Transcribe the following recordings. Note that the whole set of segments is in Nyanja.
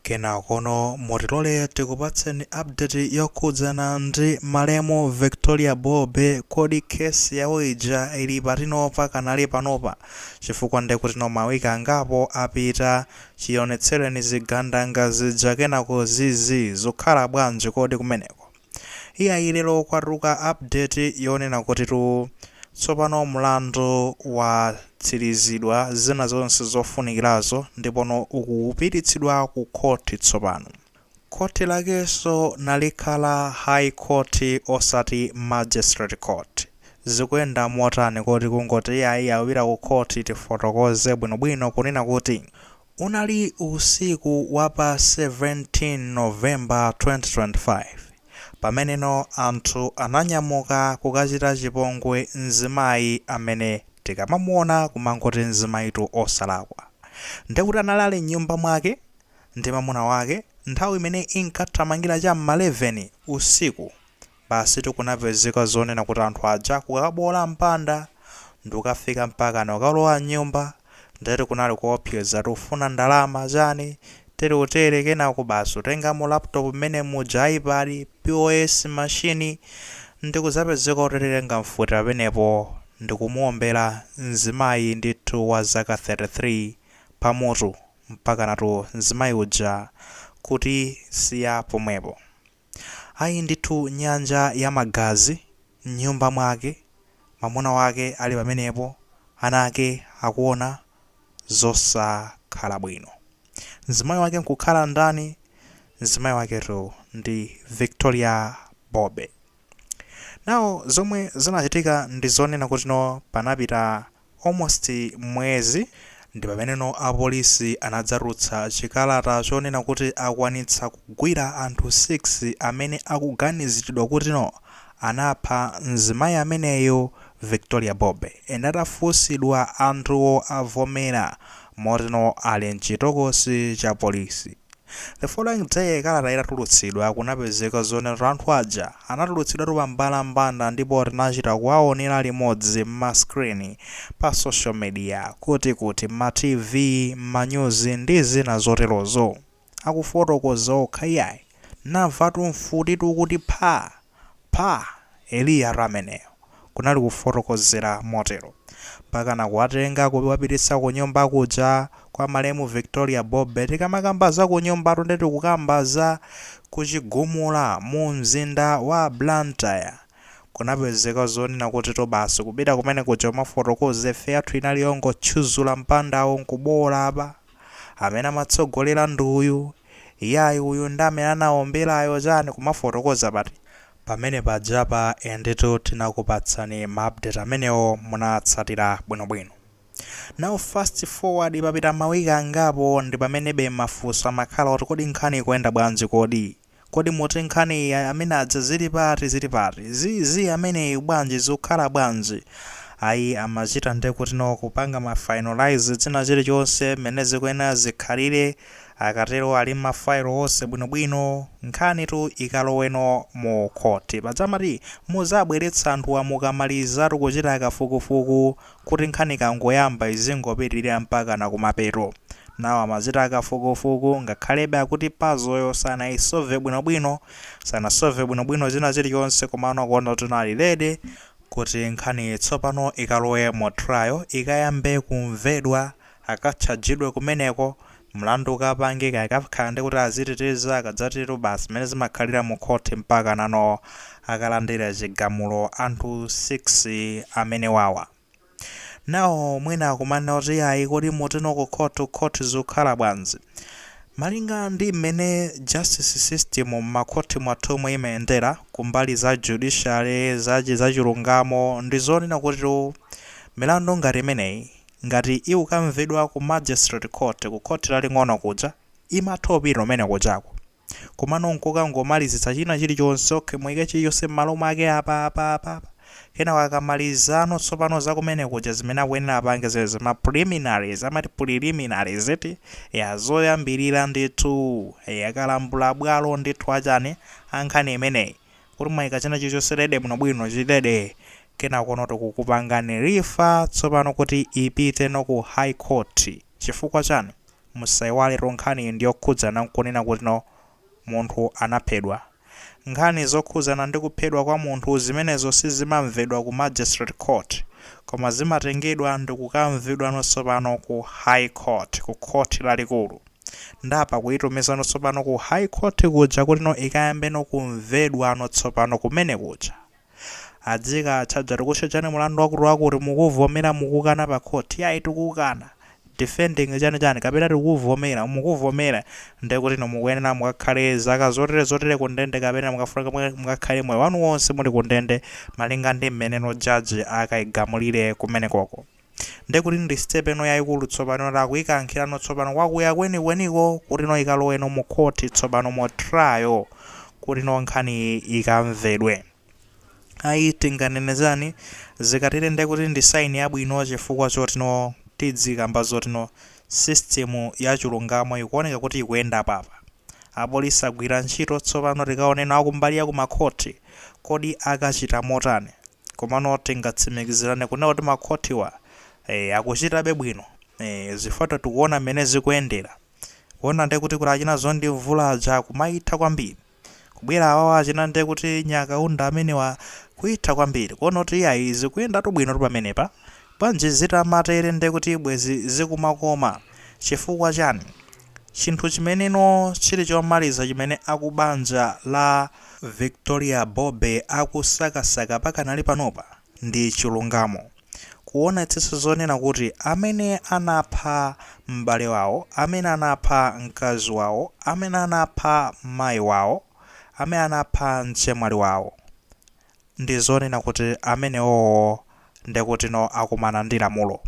Kena kono motilole tikupatseni update yokhudzana ndi malemu Victoria Bobe kodi kesi yawo ija ili patino pakanali panopa chifukwa ndekuti mawiki angapo apita chionetsereni zigandanga zija kenako zizi zokhala bwanji kodi kumeneko. Iya ilero kwatuluka update yonena kuti tsopano mlandu watsirizidwa zina zonse zofunikirazo ndipono ukupititsidwa ku khoti tsopano. Khoti lakenso nalikhala High Court osati Magistrate Court. Zikuyenda motani kodi kungoti iyayi awira ku khoti tifotokoze bwinobwino kunena kuti unali usiku wa pa 17 November 2025 pameneno anthu ananyamuka kukachita chipongwe mzimayi amene tikamamuona kumangoti mzimayitu osalakwa. Ndekuti analali m'nyumba mwake ndi mwamuna wake nthawi imene inkathamangira cha 11 usiku basi tikunapezeka zonena kuti anthu aja kukabola mpanda ndikafika mpaka nakalowa nyumba ndeti kunali kuopseza tufuna ndalama chani tere kenako basi utengamo laptop mmene muja iPad POS machine ndikuzapezeka uterenga mfuti pamenepo ndikumuombera mzimayi ndithu wa zaka 33 pamutu mpaka natu mzimayi uja kuti siya pomwepo. Ayi ndithu nyanja ya magazi m'nyumba mwake, mwamuna wake ali pamenepo, ana ake akuona zosakhala bwino. Mzimayi wake nkukhala ndani? Mzimayi waketu ndi Victoria Bobe. Now zomwe zinachitika ndi zonena kuti panapita almost mwezi ndi pameneno apolisi anadzarutsa chikalata chonena kuti akwanitsa kugwira anthu 6 amene akuganizidwa kuti anapha mzimayi ameneyo Victoria Bobe. Atafunsidwa anthuwo avomera motino ali mchitokosi cha polisi. The following day kalata itatulutsidwa kunapezeka zonena anthu aja anatulutsidwa pambalambanda ndipo tinachita kuwaonera limodzi m'mascreen pa social media kuti ma TV, ma news ndi zina zoterozo. Akufotokoza okha iyayi namvatu mfutitu kuti pha Eliya rameneyo kunali kufotokozera motero pakana kuwatenga kuwapititsa ku nyumba kuja kwa malemu Victoria Bobe. Tikamakamba za ku nyumba ndeti kukamba za kuchigumula mu mzinda wa Blantyre kunapezeka zonena kuti basi kupita kumene kuja mafotokoze featu inali yongotchuzula mpandawo nkubola apa amene amatsogolera nduyu iyayi uyu ndi amene anaomberayo chani kumafotokoza pati pamene pajapa endetu tinakupatsani ma-update amenewo munatsatira bwinobwino. Now fast forward papita mawiki angapo ndi pamene mafunso amakhala kuti kodi nkhani ikuyenda bwanji kodi moti nkhani amene adza zili pati zizi amene bwanji zikukhala bwanji. Ayi amachita ndekuti kupanga ma-finalize zina chilichonse mmene zikuyenera zikhalire akatero ali mafailo onse bwinobwino nkhani tu ikaloweno mu khoti padzamati muzabweretsa anthu mukamalizatu kuchita kafukufuku kuti nkhani kangoyamba izingopitirira mpaka na kumapeto. Nawo amachita kafukufuku ngakhalebe akuti pazoyo sanaisolve bwinobwino zina chilichonse komano kuona kuti nali lede kuti nkhani tsopano ikalowe mu trial ikayambe kumvedwa akatchajidwe kumeneko mlandu ukapangika ikakhala ndi kuti aziteteza akadzatero basi mmene zimakhalira mu khoti mpaka nano akalandira chigamulo anthu 6 amene wawa. Nawo mwina akumana kuti ayi kodi motino ku khoti zikukhala bwanji. Malinga ndi mmene justice system m'makhoti mwathu imayendera kumbali za judiciary za chilungamo ndi zonena kuti milandu ngati imeneyi ngati ikamvedwa ku magistrate court ku khoti laling'ono kuja imathopiro mene kujako komano nkukangomalizitsa china chilichonse okhe mwike chilichonse m'malo mwake apa kena akamalizano tsopano zakumene kuja zimene akuyenera apange zeze ma preliminaries amati preliminaries eti zoyambirira ndithu yakalambula bwalo ndithu achani ankhani imeneyi kuti mwika china chilichonse lede bwinobwino chilede kena konoto kukupangani rifa tsopano kuti ipite ku High Court chifukwa chani musaiwale nkhani ndiyokhudzana nkunena kuti no munthu anaphedwa. Nkhani zokhudzana ndi kuphedwa kwa munthu zimenezo sizimamvedwa ku magistrate court, koma zimatengedwa ndi kukamvedwa notsopano ku high court, ku court lalikulu. Ndapa kuyitumiza notsopano ku high court kuja kuti no ikayambe nokumvedwa notsopano kumene kuja. Adzika atchadza tikuchechani mulandu wakuti mukuvomera mukukana pa court yayi tikukana defending chani kapena tikuvomera mukuvomera ndekuti no mukuyenera mukakhale zaka zotere kundende kapena mukafuna mukakhale moyo wanu wonse muli kundende malinga ndi mmene no judge akayigamulire kumene koko. Ndekuti ndi step eno yayikulu tsopano takuyikankhirano tsopano kwakuya kwenikweniko kuti no ikaloweno mu court tsopano mu trial kuti no nkhani ikamvedwe. Ayi tinganenezani zikatire ndekuti ndi saini yabwino chifukwa choti no tidzikamba zoti no system ya chilungamo ikuoneka kuti ikuyenda papa. Apolisi agwira ntchito tsopano tikaonena akumbali ku makhoti kodi akachita motani, komano tingatsimikizirane kunena kuti makhotiwa akuchitabe bwino. Zifoto tikuona mmene zikuyendera kuona ndekuti kuti achina zondi mvula kumaitha kwambiri kubwera awawa achina ndekuti nyakaunda amenewa kuitha kwambiri kuona kuti iyayi zikuyendatu bwino pamenepa. Bwanji zitamatere ndekuti bwezi zikumakoma chifukwa chani? Chinthu chimeneno chili chomaliza chimene akubanja la Victoria Bobe akusakasaka pakanali panopa ndi chilungamo. Kuona tsiso zonena kuti amene anapha m'bale wawo, amene anapha mkazi wawo, amene anapha mayi wawo, amene anapha mchemwali wawo, ndi zonena kuti amenewo ndekuti no akumana ndi lamulo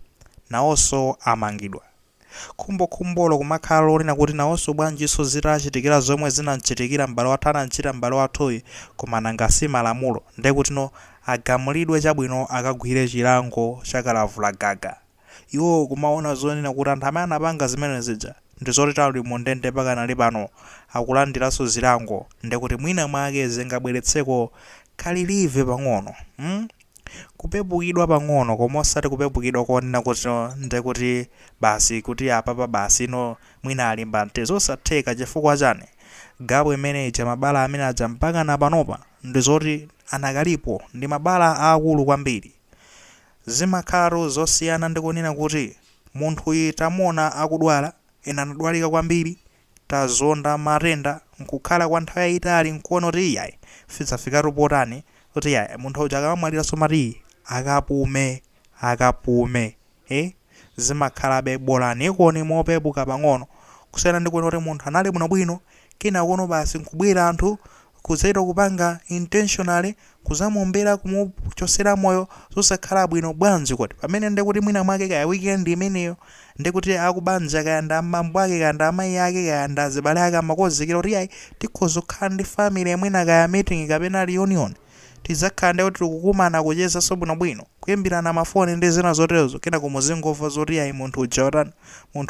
nawonso amangidwa. Khumbokhumbo kumakhala lonena kuti nawonso bwanjiso zitachitikira zomwe zinachitikira m'bale wathu anachita m'bale wathuyi koma nanga si malamulo ndekuti no agamulidwe chabwino akagwire chilango chakalavula gaga. Iwo kumaona zonena kuti anthu amene anapanga zimene zija ndi zoti tali mundende pakanali pano akulandiranso zilango ndekuti mwina mwake zingabweretseko kalilive pang'ono. Kupepukidwa pang'ono koma osati kupepukidwa konena kuti ndekuti basi kuti apapa basi no mwina alimba mtezo osatheka chifukwa chani gapo imene mabala amene aja mpaka na panopa ndi zoti anakalipo ndi mabala akulu kwambiri. Zimakhala zosiyana ndikunena kuti munthu uyu tamuona akudwala ena anadwalika kwambiri tazonda matenda nkukhala kwa nthawi yayitali nkuona kuti iyayi fika potani kuti ya munthu uja akamwalira somati akapume zimakhalabe bolani ikoni mopepuka pang'ono kusiyana ndi kuona kuti munthu anali bwinobwino kena kuona basi nkubwera anthu kuzaita kupanga intentionally kuzamuombera kumuchosera moyo zosakhala bwino. Bwanji kuti pamene ndekuti mwina mwake kaya weekend imeneyo ndekuti akubanja kaya nda mambo ake kaya nda amayi ake kaya nda zibale ake amakozekera kuti ayi tikhoza kukhala ndi family mwina kaya meeting kapena reunion tizakhala ndekuti tikukumana kucheza sobwinobwino kuyimbirana mafoni ndi zina zoterezo kena kumuzingova zoti ayi munthu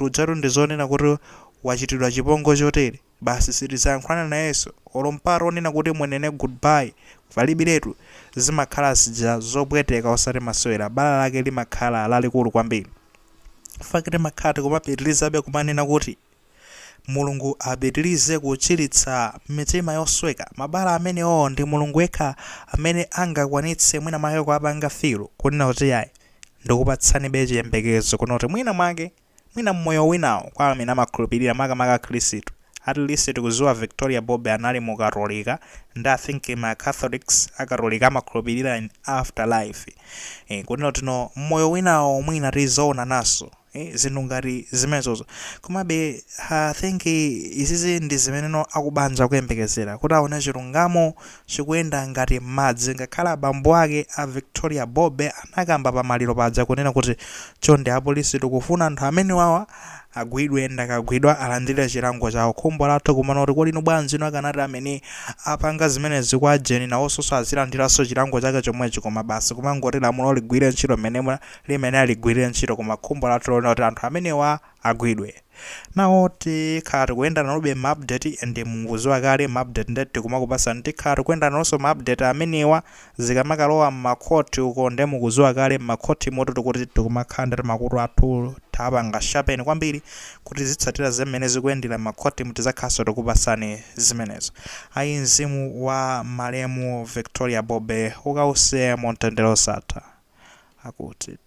ujatu ndi zonena kuti wachitidwa chipongo chotere basi sitizayankhulana nayenso olomparo onena kuti mwenene goodbye valibiretu. Zimakhala zija zopweteka osati masewera bala lake limakhala lalikulu kwambiri fakiti makhati kumapitirizabe kumanena kuti Mulungu apitirize kuchiritsa mitima yosweka. Mabala amenewo ndi Mulungu yekha amene angakwanitse mwina mwake kuapanga filo kunena kuti yayi ndikupatsani chiyembekezo kuona kuti mwina mmoyo winawo kwa amene amakhulupirira makamaka Khristu. At least tikuziwa Victoria Bobe anali mu Katolika ndi I think ma Catholics akatolika amakhulupirira in afterlife. Kunena kuti no mmoyo winawo mwina tizoona naso zinthu ngati zimenezozo komabe I think izizi ndi zimeneno akubanja kuyembekezera kuti aone chilungamo chikuyenda ngati madzi. Ngakhala abambo ake a Victoria Bobe anakamba pamaliro paja kunena kuti chonde apolisi tikufuna anthu amene wawa agwidwe ndakagwidwa alandire chilango chawo. Khumbo lathu kumana kuti kodi bwanji no akanati amene apanga zimenezi kwa jeni nawonso azilandiranso chilango chake chomwechi koma basi kumangoti lamulo ligwire ntchito limene aligwire ntchito koma khumbo lathu lona kuti anthu amenewa agwidwe. Nawo tikhala tikuyenda nalobe ma-update ndi mukuziwa kale ma-update ndeti kumakupasa tikhala tikuyenda nalonso ma-update amenewa zikamakalowa m'makhoti uko ndi mukuziwa kale m'makhoti moto tikuti tikumakhala ndati makutu athu apanga shapeni kwambiri kuti zitsatira zimene zikuyendera makhoti mutizakhaso tikupasani zimenezo. Ayi mzimu wa malemu Victoria Bobe ukause mu mtendere osatha akuti